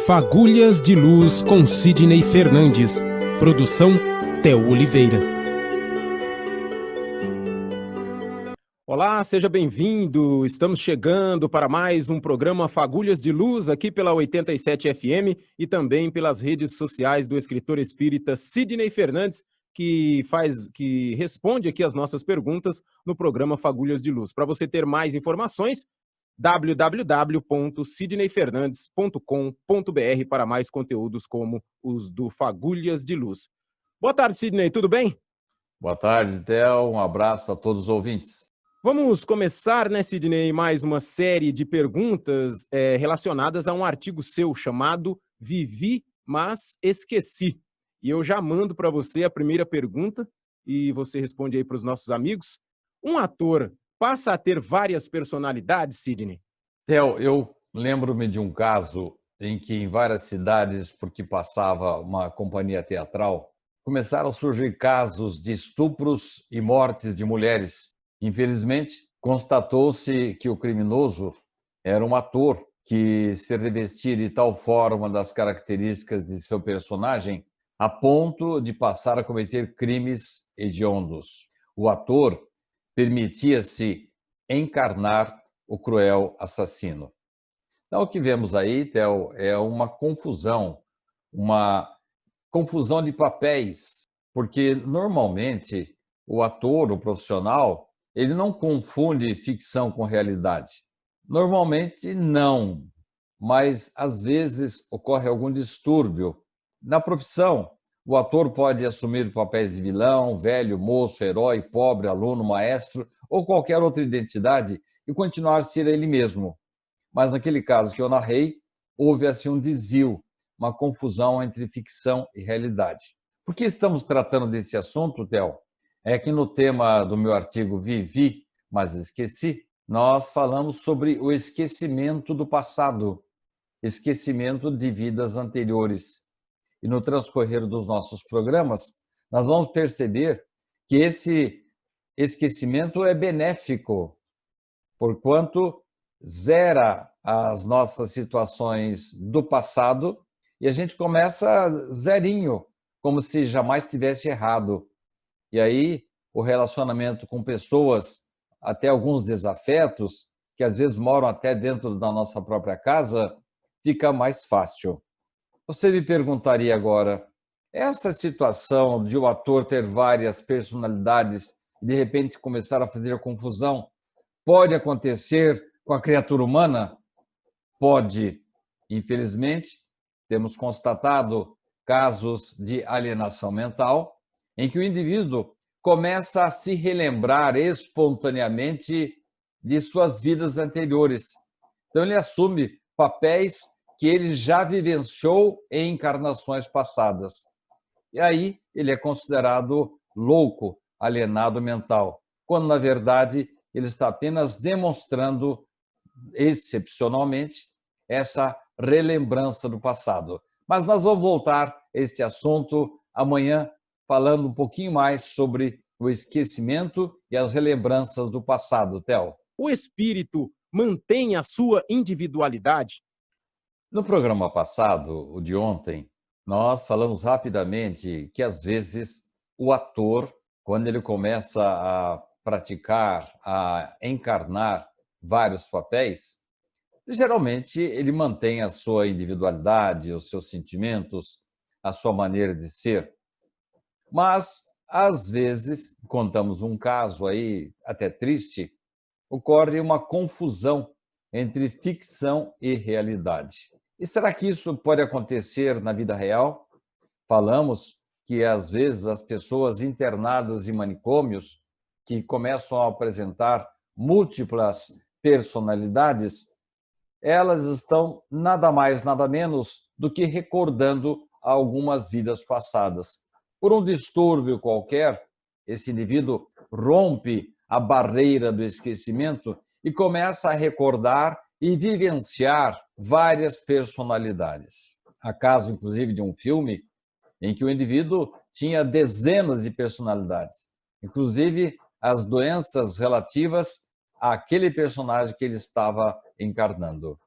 Fagulhas de Luz com Sidney Fernandes. Produção Theo Oliveira. Olá, seja bem-vindo. Estamos chegando para mais um programa Fagulhas de Luz aqui pela 87 FM e também pelas redes sociais do escritor espírita Sidney Fernandes, que responde aqui as nossas perguntas no programa Fagulhas de Luz. Para você ter mais informações, www.sidneyfernandes.com.br para mais conteúdos como os do Fagulhas de Luz. Boa tarde, Sidney, tudo bem? Boa tarde, Theo. Um abraço a todos os ouvintes. Vamos começar, né, Sidney, mais uma série de perguntas relacionadas a um artigo seu chamado Vivi, mas Esqueci. E eu já mando para você a primeira pergunta e você responde aí para os nossos amigos. Um ator passa a ter várias personalidades, Sidney? Theo, eu lembro-me de um caso em que em várias cidades, porque passava uma companhia teatral, começaram a surgir casos de estupros e mortes de mulheres. Infelizmente, constatou-se que o criminoso era um ator que se revestia de tal forma das características de seu personagem a ponto de passar a cometer crimes hediondos. O ator permitia-se encarnar o cruel assassino. Então, o que vemos aí, Theo, é uma confusão de papéis, porque normalmente o ator, o profissional, ele não confunde ficção com realidade. Normalmente não, mas às vezes ocorre algum distúrbio. Na profissão, o ator pode assumir papéis de vilão, velho, moço, herói, pobre, aluno, maestro ou qualquer outra identidade e continuar a ser ele mesmo. Mas naquele caso que eu narrei, houve assim um desvio, uma confusão entre ficção e realidade. Por que estamos tratando desse assunto, Theo? É que no tema do meu artigo Vivi, mas Esqueci, nós falamos sobre o esquecimento do passado, esquecimento de vidas anteriores. E no transcorrer dos nossos programas, nós vamos perceber que esse esquecimento é benéfico, porquanto zera as nossas situações do passado e a gente começa zerinho, como se jamais tivesse errado. E aí o relacionamento com pessoas, até alguns desafetos, que às vezes moram até dentro da nossa própria casa, fica mais fácil. Você me perguntaria agora, essa situação de o ator ter várias personalidades e de repente começar a fazer confusão, pode acontecer com a criatura humana? Pode. Infelizmente, temos constatado casos de alienação mental em que o indivíduo começa a se relembrar espontaneamente de suas vidas anteriores. Então, ele assume papéis que ele já vivenciou em encarnações passadas. E aí ele é considerado louco, alienado mental, quando, na verdade, ele está apenas demonstrando, excepcionalmente, essa relembrança do passado. Mas nós vamos voltar a este assunto amanhã, falando um pouquinho mais sobre o esquecimento e as relembranças do passado, Theo. O espírito mantém a sua individualidade? No programa passado, o de ontem, nós falamos rapidamente que, às vezes, o ator, quando ele começa a praticar, a encarnar vários papéis, geralmente ele mantém a sua individualidade, os seus sentimentos, a sua maneira de ser. Mas, às vezes, contamos um caso aí até triste, ocorre uma confusão entre ficção e realidade. E será que isso pode acontecer na vida real? Falamos que, às vezes, as pessoas internadas em manicômios, que começam a apresentar múltiplas personalidades, elas estão nada mais, nada menos do que recordando algumas vidas passadas. Por um distúrbio qualquer, esse indivíduo rompe a barreira do esquecimento e começa a recordar e vivenciar várias personalidades. Há caso, inclusive, de um filme em que o indivíduo tinha dezenas de personalidades, inclusive as doenças relativas àquele personagem que ele estava encarnando.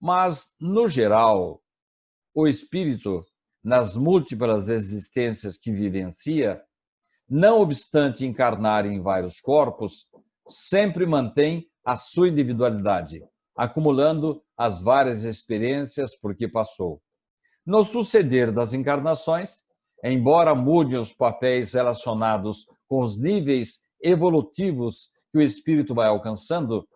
Mas, no geral, o espírito, nas múltiplas existências que vivencia, não obstante encarnar em vários corpos, sempre mantém a sua individualidade, acumulando as várias experiências por que passou. No suceder das encarnações, embora mudem os papéis relacionados com os níveis evolutivos que o espírito vai alcançando,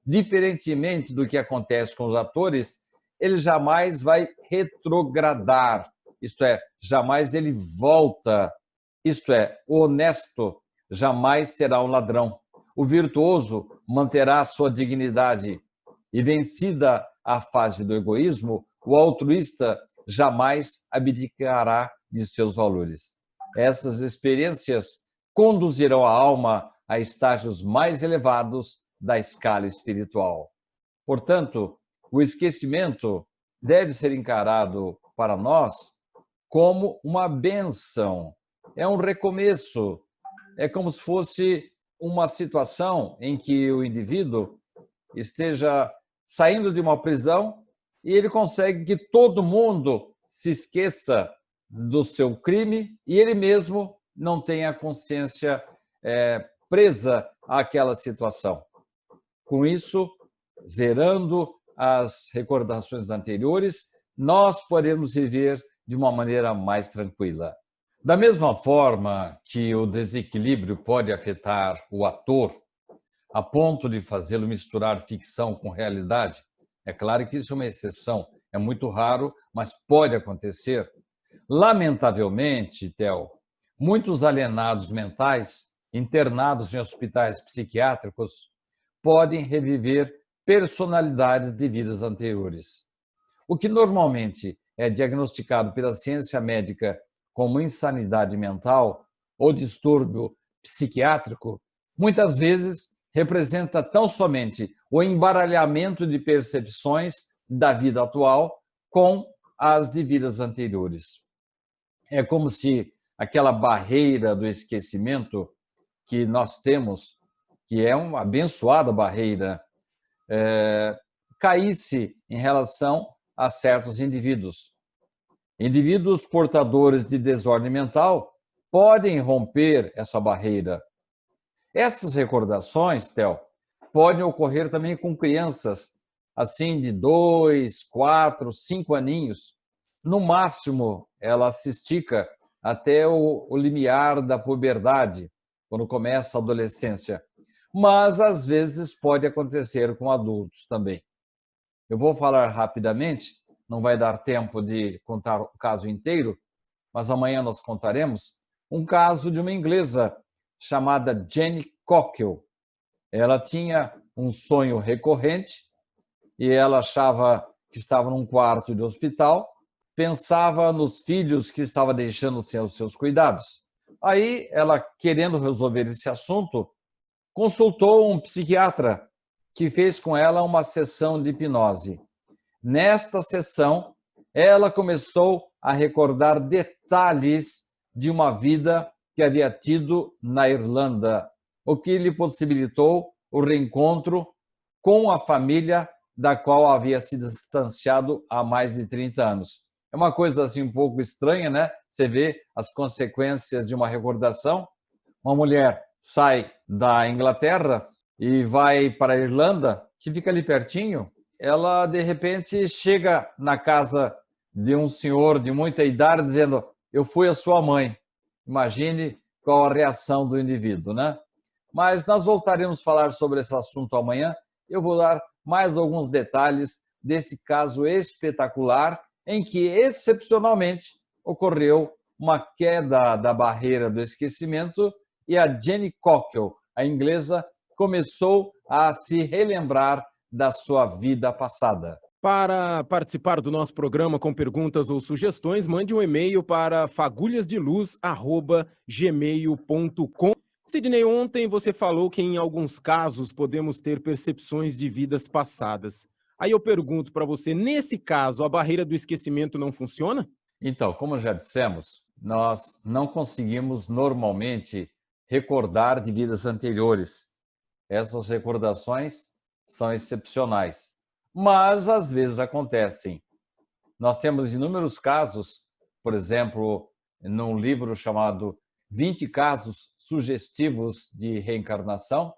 diferentemente do que acontece com os atores, ele jamais vai retrogradar, isto é, jamais ele volta, isto é, o honesto jamais será um ladrão. O virtuoso manterá a sua dignidade e, vencida a fase do egoísmo, o altruísta jamais abdicará de seus valores. Essas experiências conduzirão a alma a estágios mais elevados da escala espiritual. Portanto, o esquecimento deve ser encarado para nós como uma bênção, é um recomeço, é como se fosse uma situação em que o indivíduo esteja saindo de uma prisão e ele consegue que todo mundo se esqueça do seu crime e ele mesmo não tenha a consciência presa àquela situação. Com isso, zerando as recordações anteriores, nós podemos viver de uma maneira mais tranquila. Da mesma forma que o desequilíbrio pode afetar o ator a ponto de fazê-lo misturar ficção com realidade, é claro que isso é uma exceção, é muito raro, mas pode acontecer. Lamentavelmente, Theo, muitos alienados mentais, internados em hospitais psiquiátricos, podem reviver personalidades de vidas anteriores. O que normalmente é diagnosticado pela ciência médica como insanidade mental ou distúrbio psiquiátrico, muitas vezes representa tão somente o embaralhamento de percepções da vida atual com as de vidas anteriores. É como se aquela barreira do esquecimento que nós temos, que é uma abençoada barreira, caísse em relação a certos indivíduos. Indivíduos portadores de desordem mental podem romper essa barreira. Essas recordações, Theo, podem ocorrer também com crianças assim de 2, 4, 5 aninhos. No máximo, ela se estica até o limiar da puberdade, quando começa a adolescência. Mas, às vezes, pode acontecer com adultos também. Eu vou falar rapidamente, não vai dar tempo de contar o caso inteiro, mas amanhã nós contaremos um caso de uma inglesa chamada Jenny Cockle. Ela tinha um sonho recorrente e ela achava que estava num quarto de hospital, pensava nos filhos que estava deixando sem os seus cuidados. Aí, ela, querendo resolver esse assunto, consultou um psiquiatra que fez com ela uma sessão de hipnose. Nesta sessão, ela começou a recordar detalhes de uma vida que havia tido na Irlanda, o que lhe possibilitou o reencontro com a família da qual havia se distanciado há mais de 30 anos. É uma coisa assim um pouco estranha, né? Você vê as consequências de uma recordação. Uma mulher sai da Inglaterra e vai para a Irlanda, que fica ali pertinho. Ela, de repente, chega na casa de um senhor de muita idade dizendo: eu fui a sua mãe. Imagine qual a reação do indivíduo, né? Mas nós voltaremos a falar sobre esse assunto amanhã. Eu vou dar mais alguns detalhes desse caso espetacular em que, excepcionalmente, ocorreu uma queda da barreira do esquecimento e a Jenny Cockle, a inglesa, começou a se relembrar da sua vida passada. Para participar do nosso programa com perguntas ou sugestões, mande um e-mail para fagulhasdeluz@gmail.com. Sidney, ontem você falou que em alguns casos podemos ter percepções de vidas passadas. Aí eu pergunto para você, nesse caso, a barreira do esquecimento não funciona? Então, como já dissemos, nós não conseguimos normalmente recordar de vidas anteriores. Essas recordações são excepcionais, mas às vezes acontecem. Nós temos inúmeros casos, por exemplo, num livro chamado 20 Casos Sugestivos de Reencarnação,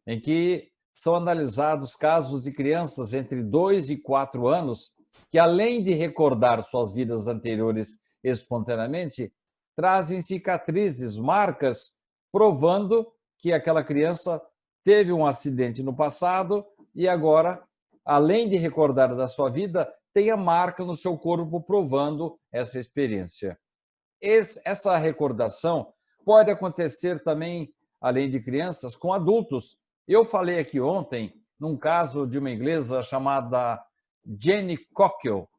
em que são analisados casos de crianças entre 2 e 4 anos que, além de recordar suas vidas anteriores espontaneamente, trazem cicatrizes, marcas, provando que aquela criança teve um acidente no passado e agora, além de recordar da sua vida, tem a marca no seu corpo provando essa experiência. Essa recordação pode acontecer também, além de crianças, com adultos. Eu falei aqui ontem num caso de uma inglesa chamada Jenny Cockell.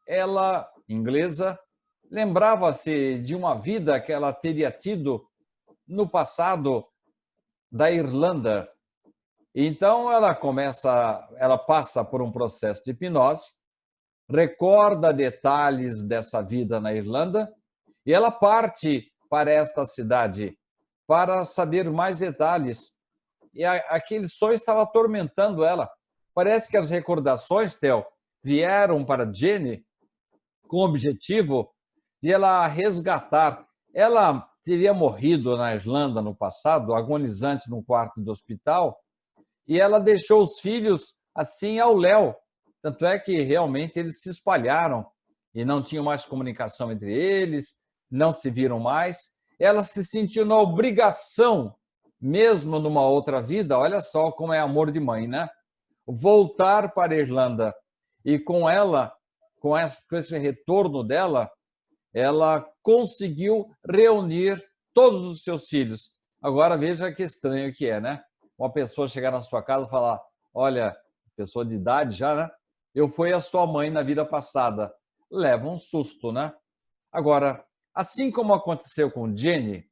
Ela, inglesa, lembrava-se de uma vida que ela teria tido no passado da Irlanda. Então ela passa por um processo de hipnose, recorda detalhes dessa vida na Irlanda e ela parte para esta cidade para saber mais detalhes. E aquele sonho estava atormentando ela. Parece que as recordações, Theo, vieram para Jenny com o objetivo de ela resgatar. Ela teria morrido na Irlanda no passado, agonizante num quarto de hospital, e ela deixou os filhos assim ao léu. Tanto é que realmente eles se espalharam e não tinham mais comunicação entre eles, não se viram mais. Ela se sentiu na obrigação, mesmo numa outra vida, olha só como é amor de mãe, né? Voltar para a Irlanda. E com ela, com esse retorno dela, ela conseguiu reunir todos os seus filhos. Agora veja que estranho que é, né? Uma pessoa chegar na sua casa e falar: olha, pessoa de idade já, né? Eu fui a sua mãe na vida passada. Leva um susto, né? Agora, assim como aconteceu com Jenny,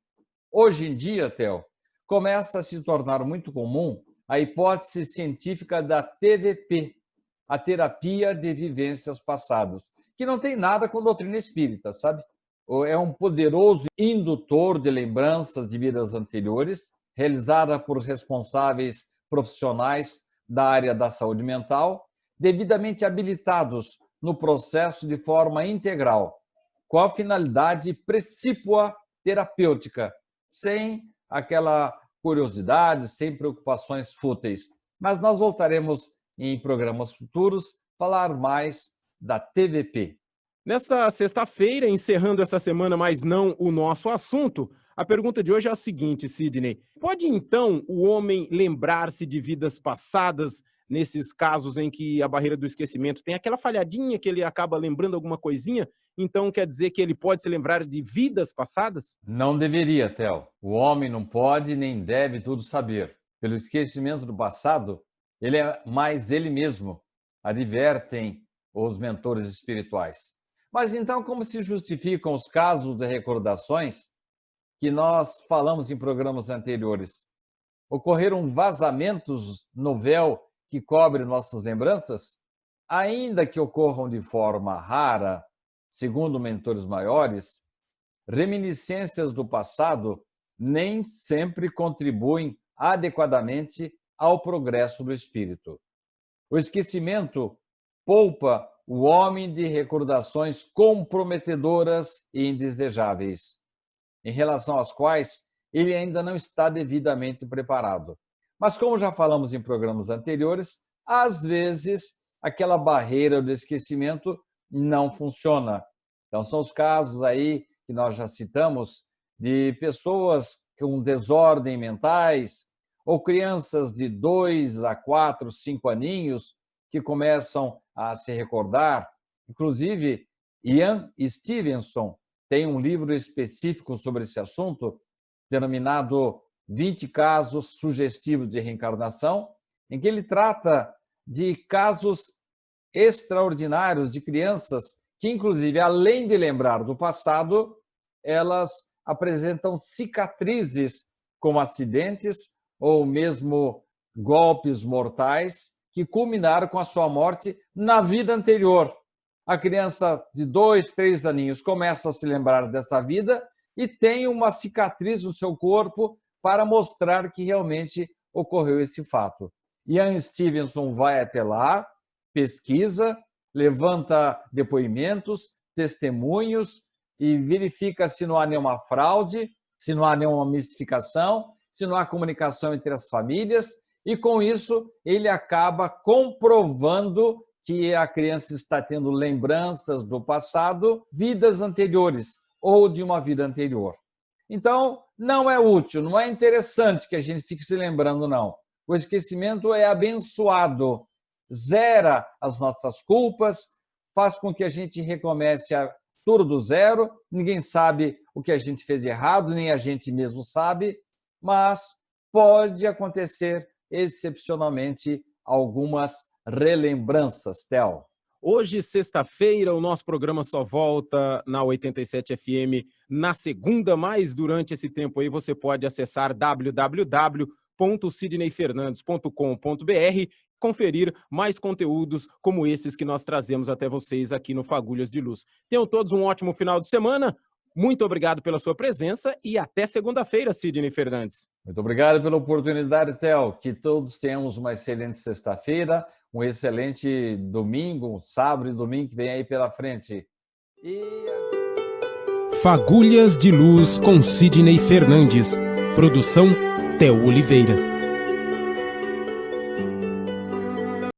hoje em dia, Theo, começa a se tornar muito comum a hipótese científica da TVP, a terapia de vivências passadas, que não tem nada com doutrina espírita, sabe? É um poderoso indutor de lembranças de vidas anteriores, realizada por responsáveis profissionais da área da saúde mental, devidamente habilitados no processo de forma integral, com a finalidade precípua terapêutica, sem aquela curiosidade, sem preocupações fúteis. Mas nós voltaremos em programas futuros falar mais da TVP. Nessa sexta-feira, encerrando essa semana, mas não o nosso assunto, a pergunta de hoje é a seguinte, Sidney. Pode, então, o homem lembrar-se de vidas passadas nesses casos em que a barreira do esquecimento tem aquela falhadinha que ele acaba lembrando alguma coisinha? Então, quer dizer que ele pode se lembrar de vidas passadas? Não deveria, Theo. O homem não pode nem deve tudo saber. Pelo esquecimento do passado, ele é mais ele mesmo, advertem os mentores espirituais. Mas então, como se justificam os casos de recordações que nós falamos em programas anteriores? Ocorreram vazamentos no véu que cobre nossas lembranças? Ainda que ocorram de forma rara, segundo mentores maiores, reminiscências do passado nem sempre contribuem adequadamente ao progresso do espírito. O esquecimento poupa o homem de recordações comprometedoras e indesejáveis, em relação às quais ele ainda não está devidamente preparado. Mas, como já falamos em programas anteriores, às vezes aquela barreira do esquecimento não funciona. Então, são os casos aí que nós já citamos de pessoas com desordem mentais ou crianças de 2 a 4, 5 aninhos que começam a se recordar. Inclusive, Ian Stevenson tem um livro específico sobre esse assunto, denominado 20 Casos Sugestivos de Reencarnação, em que ele trata de casos extraordinários de crianças que, inclusive, além de lembrar do passado, elas apresentam cicatrizes como acidentes ou mesmo golpes mortais que culminaram com a sua morte na vida anterior. A criança de 2, 3 aninhos começa a se lembrar dessa vida e tem uma cicatriz no seu corpo para mostrar que realmente ocorreu esse fato. Ian Stevenson vai até lá, pesquisa, levanta depoimentos, testemunhos e verifica se não há nenhuma fraude, se não há nenhuma mistificação, se não há comunicação entre as famílias, e com isso ele acaba comprovando que a criança está tendo lembranças do passado, vidas anteriores ou de uma vida anterior. Então, não é útil, não é interessante que a gente fique se lembrando, não. O esquecimento é abençoado, zera as nossas culpas, faz com que a gente recomece tudo do zero, ninguém sabe o que a gente fez de errado, nem a gente mesmo sabe, mas pode acontecer excepcionalmente algumas relembranças, Theo. Hoje, sexta-feira, o nosso programa só volta na 87 FM na segunda, mas durante esse tempo aí você pode acessar www.sidneyfernandes.com.br, conferir mais conteúdos como esses que nós trazemos até vocês aqui no Fagulhas de Luz. Tenham todos um ótimo final de semana. Muito obrigado pela sua presença e até segunda-feira, Sidney Fernandes. Muito obrigado pela oportunidade, Theo. Que todos tenhamos uma excelente sexta-feira, um excelente domingo, sábado e domingo que vem aí pela frente. Fagulhas de Luz com Sidney Fernandes. Produção Theo Oliveira.